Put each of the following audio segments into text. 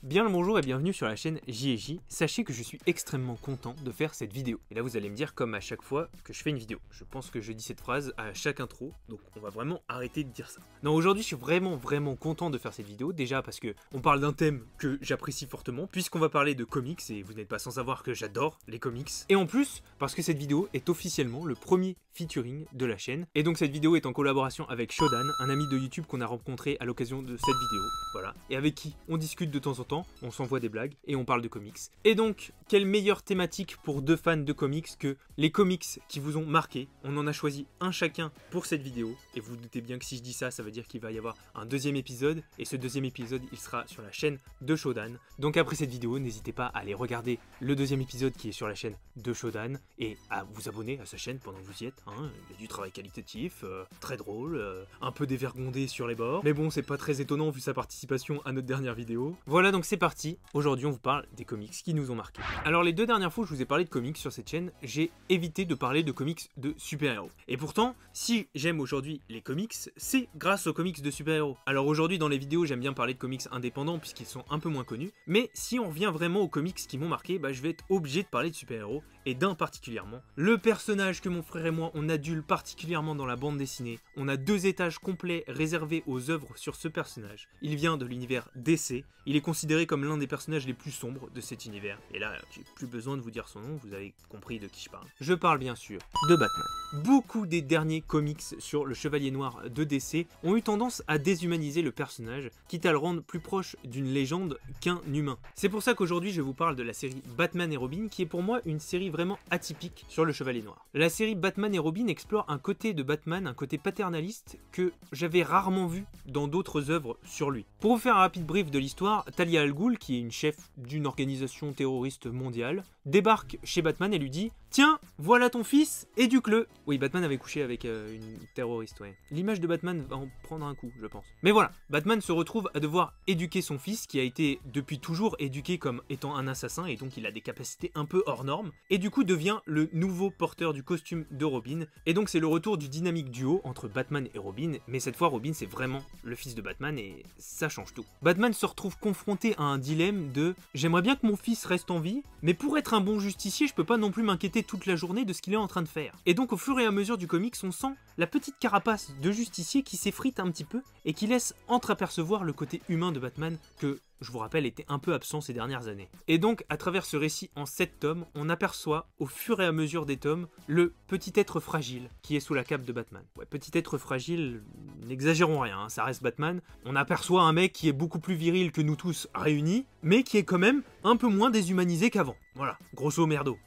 Bien le bonjour et bienvenue sur la chaîne J&J. Sachez que je suis extrêmement content de faire cette vidéo. Et là vous allez me dire comme à chaque fois que je fais une vidéo. Je pense que je dis cette phrase à chaque intro, donc on va vraiment arrêter de dire ça. Non, aujourd'hui je suis vraiment content de faire cette vidéo. Déjà parce que on parle d'un thème que j'apprécie fortement, puisqu'on va parler de comics et vous n'êtes pas sans savoir que j'adore les comics. Et en plus, parce que cette vidéo est officiellement le premier featuring de la chaîne. Et donc cette vidéo est en collaboration avec Shodan, un ami de YouTube qu'on a rencontré à l'occasion de cette vidéo. Voilà. Et avec qui on discute de temps en temps, on s'envoie des blagues et on parle de comics. Et donc, quelle meilleure thématique pour deux fans de comics que les comics qui vous ont marqué. On en a choisi un chacun pour cette vidéo. Et vous vous doutez bien que si je dis ça, ça veut dire qu'il va y avoir un deuxième épisode. Et ce deuxième épisode, il sera sur la chaîne de Shodan. Donc après cette vidéo, n'hésitez pas à aller regarder le deuxième épisode qui est sur la chaîne de Shodan. Et à vous abonner à sa chaîne pendant que vous y êtes. Hein. Il y a du travail qualitatif, très drôle, un peu dévergondé sur les bords. Mais bon, c'est pas très étonnant vu sa participation à notre dernière vidéo. Voilà, donc c'est parti. Aujourd'hui, on vous parle des comics qui nous ont marqué. Alors les deux dernières fois que je vous ai parlé de comics sur cette chaîne, j'ai évité de parler de comics de super-héros. Et pourtant, si j'aime aujourd'hui les comics, c'est grâce aux comics de super-héros. Alors aujourd'hui, dans les vidéos, j'aime bien parler de comics indépendants puisqu'ils sont un peu moins connus. Mais si on revient vraiment aux comics qui m'ont marqué, je vais être obligé de parler de super-héros et d'un particulièrement. Le personnage que mon frère et moi, on adule particulièrement dans la bande dessinée. On a 2 étages complets réservés aux œuvres sur ce personnage. Il vient de l'univers DC. Il est considéré comme l'un des personnages les plus sombres de cet univers. Et là, j'ai plus besoin de vous dire son nom, vous avez compris de qui je parle. Je parle bien sûr de Batman. Beaucoup des derniers comics sur le Chevalier Noir de DC ont eu tendance à déshumaniser le personnage, quitte à le rendre plus proche d'une légende qu'un humain. C'est pour ça qu'aujourd'hui je vous parle de la série Batman et Robin, qui est pour moi une série vraiment atypique sur le Chevalier Noir. La série Batman et Robin explore un côté de Batman, un côté paternaliste que j'avais rarement vu dans d'autres œuvres sur lui. Pour vous faire un rapide brief de l'histoire, Talia al Ghul, qui est une chef d'une organisation terroriste mondiale, débarque chez Batman et lui dit « Tiens, voilà ton fils, éduque-le !» Oui, Batman avait couché avec une terroriste, ouais. L'image de Batman va en prendre un coup, je pense. Mais voilà, Batman se retrouve à devoir éduquer son fils, qui a été depuis toujours éduqué comme étant un assassin, et donc il a des capacités un peu hors normes, et du coup devient le nouveau porteur du costume de Robin, et donc c'est le retour du dynamique duo entre Batman et Robin, mais cette fois Robin c'est vraiment le fils de Batman, et ça change tout. Batman se retrouve confronté à un dilemme de « J'aimerais bien que mon fils reste en vie, mais pour être un bon justicier, je peux pas non plus m'inquiéter toute la journée de ce qu'il est en train de faire. » Et donc au fur et à mesure du comics, on sent la petite carapace de justicier qui s'effrite un petit peu et qui laisse entreapercevoir le côté humain de Batman que, je vous rappelle, était un peu absent ces dernières années. Et donc, à travers ce récit en 7 tomes, on aperçoit, au fur et à mesure des tomes, le petit être fragile qui est sous la cape de Batman. Ouais, petit être fragile, n'exagérons rien, hein, ça reste Batman. On aperçoit un mec qui est beaucoup plus viril que nous tous réunis, mais qui est quand même un peu moins déshumanisé qu'avant. Voilà, grosso merdo,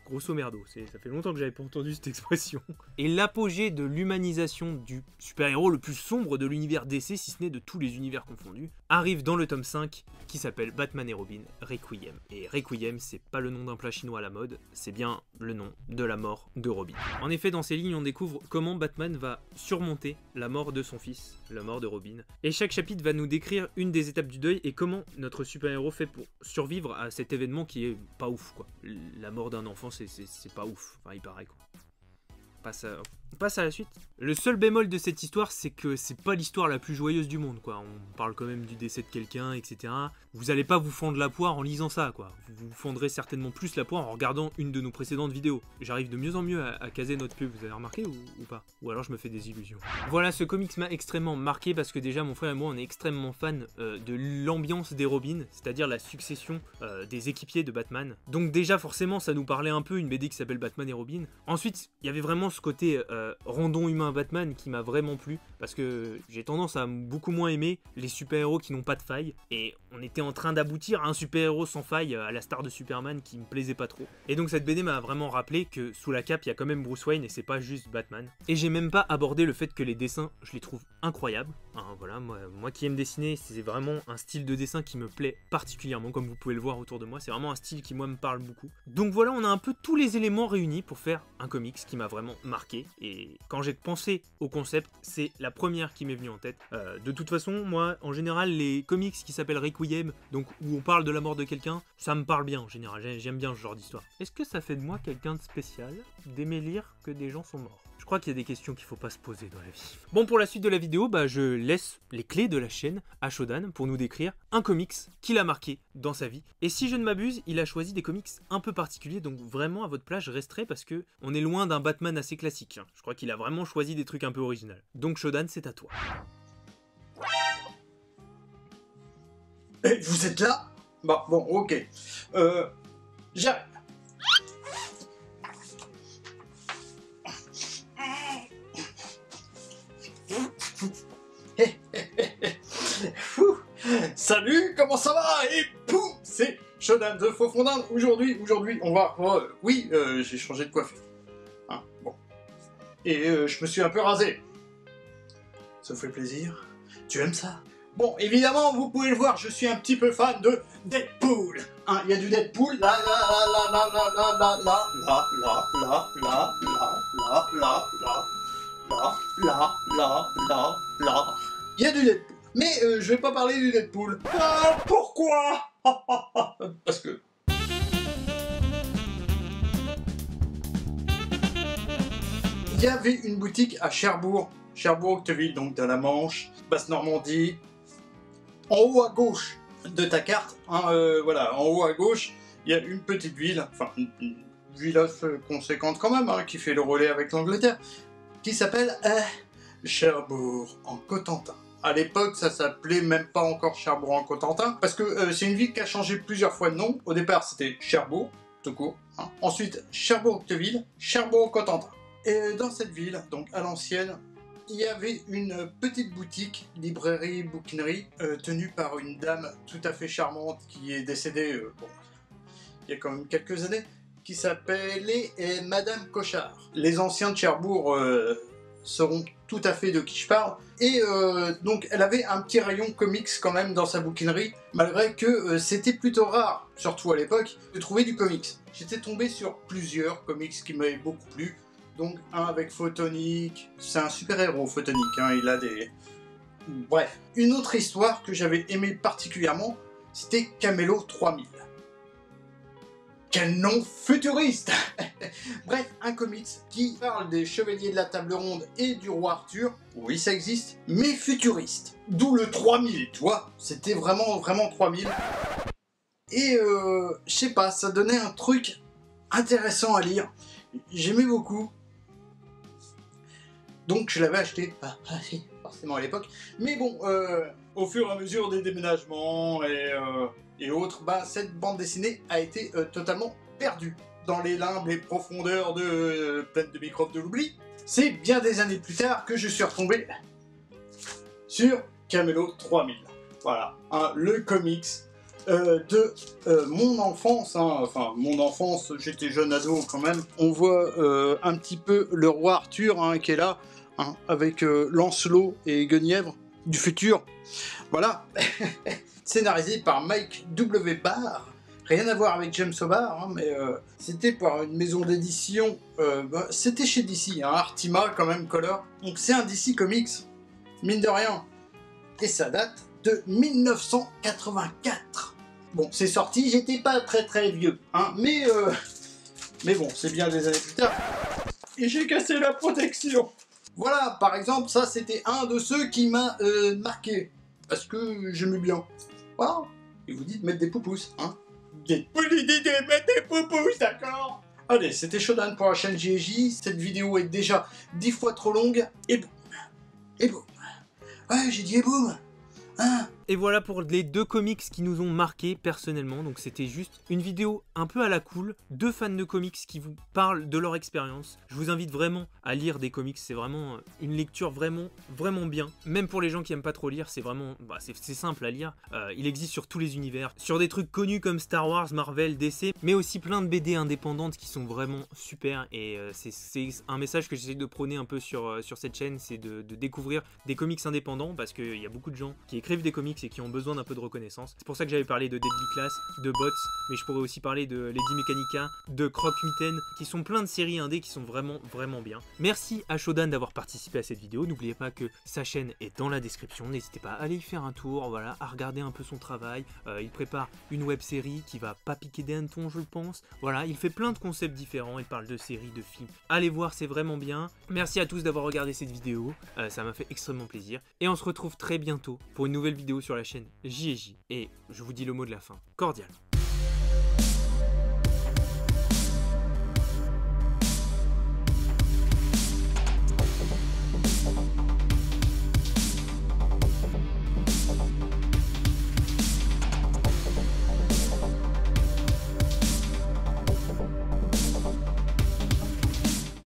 ça fait longtemps que j'avais pas entendu cette expression. Et l'apogée de l'humanisation du super-héros le plus sombre de l'univers DC, si ce n'est de tous les univers confondus, arrive dans le tome 5 qui s'appelle Batman et Robin Requiem. Et Requiem, c'est pas le nom d'un plat chinois à la mode, c'est bien le nom de la mort de Robin. En effet, dans ces lignes, on découvre comment Batman va surmonter la mort de son fils, la mort de Robin. Et chaque chapitre va nous décrire une des étapes du deuil et comment notre super-héros fait pour survivre à cet événement qui est pas ouf, quoi. La mort d'un enfant, c'est pas ouf, enfin il paraît, quoi. On passe à la suite. Le seul bémol de cette histoire, c'est que c'est pas l'histoire la plus joyeuse du monde, quoi. On parle quand même du décès de quelqu'un, etc. Vous allez pas vous fendre la poire en lisant ça, quoi. Vous vous fendrez certainement plus la poire en regardant une de nos précédentes vidéos. J'arrive de mieux en mieux à caser notre pub, vous avez remarqué ou pas? Ou alors je me fais des illusions. Voilà, ce comics m'a extrêmement marqué parce que déjà mon frère et moi on est extrêmement fans de l'ambiance des Robins, c'est-à-dire la succession des équipiers de Batman. Donc déjà forcément ça nous parlait un peu une BD qui s'appelle Batman et Robin. Ensuite, il y avait vraiment ce côté rondon humain Batman qui m'a vraiment plu parce que j'ai tendance à beaucoup moins aimer les super-héros qui n'ont pas de faille et on était en train d'aboutir à un super-héros sans faille à la star de Superman qui me plaisait pas trop. Et donc cette BD m'a vraiment rappelé que sous la cape il y a quand même Bruce Wayne et c'est pas juste Batman. Et j'ai même pas abordé le fait que les dessins je les trouve incroyables. Hein, voilà, moi qui aime dessiner, c'est vraiment un style de dessin qui me plaît particulièrement, comme vous pouvez le voir autour de moi, c'est vraiment un style qui moi me parle beaucoup. Donc voilà, on a un peu tous les éléments réunis pour faire un comics qui m'a vraiment marqué. Et quand j'ai pensé au concept, c'est la première qui m'est venue en tête. De toute façon, moi, en général, les comics qui s'appellent Requiem, donc où on parle de la mort de quelqu'un, ça me parle bien en général, j'aime bien ce genre d'histoire. Est-ce que ça fait de moi quelqu'un de spécial d'aimer lire que des gens sont morts? Je crois qu'il y a des questions qu'il faut pas se poser dans la vie. Bon, pour la suite de la vidéo, je laisse les clés de la chaîne à Shodan pour nous décrire un comics qu'il a marqué dans sa vie. Et si je ne m'abuse, il a choisi des comics un peu particuliers, donc vraiment à votre place, je resterai parce que on est loin d'un Batman assez classique. Je crois qu'il a vraiment choisi des trucs un peu originaux. Donc Shodan, c'est à toi. Et vous êtes là? Bah bon, ok. J'arrive. Salut, comment ça va? Et poum, c'est Shodan de Faux Fondin. Aujourd'hui, on va... oui, j'ai changé de coiffure. Hein, bon. Et je me suis un peu rasé. Ça vous fait plaisir? Tu aimes ça? Bon, évidemment, vous pouvez le voir, je suis un petit peu fan de Deadpool. Hein, il y a du Deadpool. Là. Il y a du Deadpool. Mais je vais pas parler du Deadpool. Ah, pourquoi? Parce que... il y avait une boutique à Cherbourg, Octeville, donc dans la Manche, Basse-Normandie. En haut à gauche de ta carte, hein, voilà, en haut à gauche, il y a une petite ville, enfin une ville assez conséquente quand même, hein, qui fait le relais avec l'Angleterre, qui s'appelle Cherbourg en Cotentin. À l'époque, ça s'appelait même pas encore Cherbourg en Cotentin, parce que c'est une ville qui a changé plusieurs fois de nom. Au départ, c'était Cherbourg, tout court. Hein. Ensuite, Cherbourg-Octeville, Cherbourg-Cotentin. Et dans cette ville, donc à l'ancienne, il y avait une petite boutique, librairie, bouquinerie, tenue par une dame tout à fait charmante qui est décédée, bon, il y a quand même quelques années, qui s'appelait Madame Cochard. Les anciens de Cherbourg sauront tout à fait de qui je parle. Et donc elle avait un petit rayon comics quand même dans sa bouquinerie, malgré que c'était plutôt rare, surtout à l'époque, de trouver du comics. J'étais tombé sur plusieurs comics qui m'avaient beaucoup plu. Donc un avec Photonic, c'est un super héros Photonic, hein, il a des... Bref. Une autre histoire que j'avais aimé particulièrement, c'était Camelot 3000. Quel nom futuriste. Bref, un comics qui parle des chevaliers de la table ronde et du roi Arthur, oui ça existe, mais futuriste. D'où le 3000, tu vois, c'était vraiment 3000. Et je sais pas, ça donnait un truc intéressant à lire, j'aimais beaucoup. Donc je l'avais acheté, pas forcément à l'époque, mais bon, au fur et à mesure des déménagements et autres, cette bande dessinée a été totalement perdue dans les limbes, les profondeurs pleines de microbes de l'oubli. C'est bien des années plus tard que je suis retombé sur Camelot 3000. Voilà, hein, le comics de mon enfance, hein, enfin mon enfance, j'étais jeune ado quand même. On voit un petit peu le roi Arthur, hein, qui est là, hein, avec Lancelot et Guenièvre du futur. Voilà. Scénarisé par Mike W. Barr. Rien à voir avec James O'Barr, hein, mais c'était par une maison d'édition, c'était chez DC, hein, Artima quand même, Color. Donc c'est un DC Comics, mine de rien. Et ça date de 1984. Bon, c'est sorti, j'étais pas très vieux, hein, mais bon, c'est bien des années plus tard. Et j'ai cassé la protection. Voilà, par exemple, ça c'était un de ceux qui m'a marqué, parce que j'aimais bien. Voilà, et vous dites mettre des poupous, hein. Des idée de mettre des poupous, d'accord. Allez, c'était Shodan pour la chaîne JJ, cette vidéo est déjà 10 fois trop longue, et boum, et boum. Ouais, j'ai dit et boum, hein. Et voilà pour les deux comics qui nous ont marqués personnellement. Donc c'était juste une vidéo un peu à la cool, deux fans de comics qui vous parlent de leur expérience. Je vous invite vraiment à lire des comics, c'est vraiment une lecture vraiment bien. Même pour les gens qui aiment pas trop lire, c'est vraiment, c'est simple à lire. Il existe sur tous les univers, sur des trucs connus comme Star Wars, Marvel, DC, mais aussi plein de BD indépendantes qui sont vraiment super. Et c'est un message que j'essaie de prôner un peu sur cette chaîne, c'est de découvrir des comics indépendants, parce qu'il y a beaucoup de gens qui écrivent des comics comics et qui ont besoin d'un peu de reconnaissance. C'est pour ça que j'avais parlé de Deadly Class, de Bots, mais je pourrais aussi parler de Lady Mechanica, de Croque-Mitaine, qui sont plein de séries indé qui sont vraiment bien. Merci à Shodan d'avoir participé à cette vidéo. N'oubliez pas que sa chaîne est dans la description. N'hésitez pas à aller y faire un tour, voilà, à regarder un peu son travail. Il prépare une web série qui va pas piquer des hannetons, je pense. Voilà, il fait plein de concepts différents. Il parle de séries, de films. Allez voir, c'est vraiment bien. Merci à tous d'avoir regardé cette vidéo. Ça m'a fait extrêmement plaisir. Et on se retrouve très bientôt pour une nouvelle vidéo sur la chaîne JJ. Et je vous dis le mot de la fin. Cordial.